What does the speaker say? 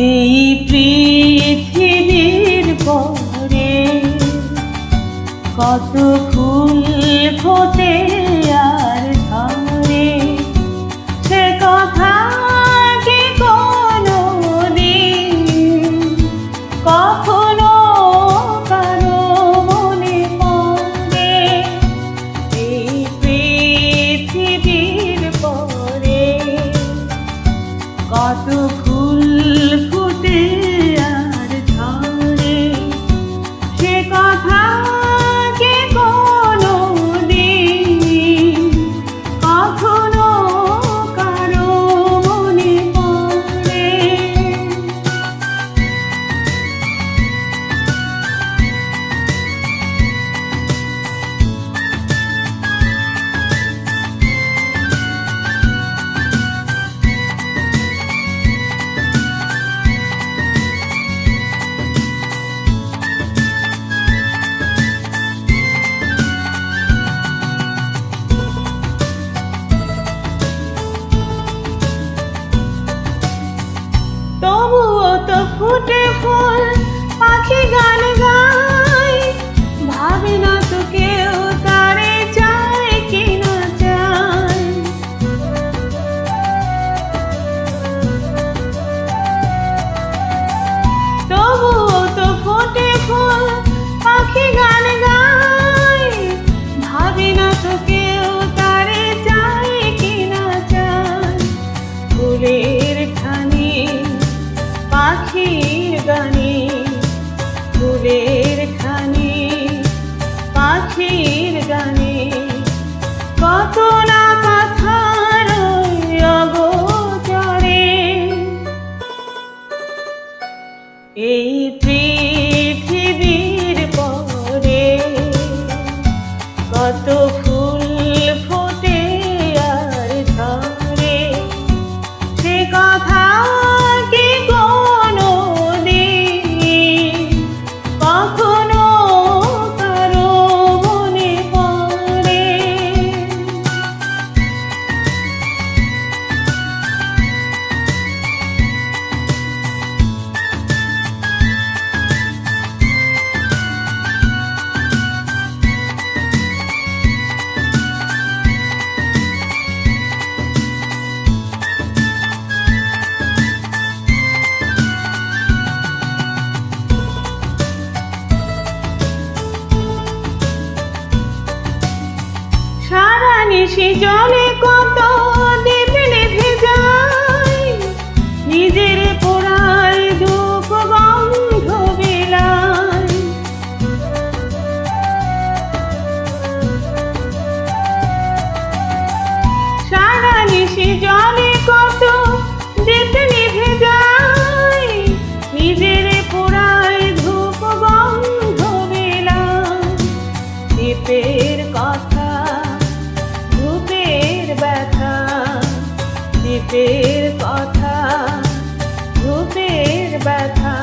এই পৃথিবীর পরে কত ফুল ফোটে আর ঝরে, সে কথা কি কোনোদিন কখনো কারো মনে পড়ে? এই পৃথিবীর পরে কত ফুল ফুটে আর ঝরে, সে কথা কি কোনোদিন কখনো কারো মনে পড়ে? তবুও তো ফুটে ফুল, পাখি গান গায়, ভাবে না তো কেউ তারে চায় কি না চায়। তবুও তো ফুটে ফুল, পাখি গান গায়, ভাবে না তো কেউ তারে চায় কি না চায়। ফুলের খানি পাখির গানে, ফুলের খানি পাখির গানে, কত না কথা রয় অগোচরে। এই পৃথিবীর পরে কত ফুল ফোটে আর ঝরে, সে কথা কি কোনোদিন কখনো কারো মনে পড়ে? সারা নিশি জলে কত দীপ নিভে যায়, নিজের পোড়ায় ধূপ গন্ধ বিলায়। সারা নিশি জলে কত দীপ নিভে যায়, নিজের পোড়ায় ধূপ গন্ধ বিলায়। দীপের কথা ধূপের ব্যথা, দীপের কথা ধূপের ব্যথা,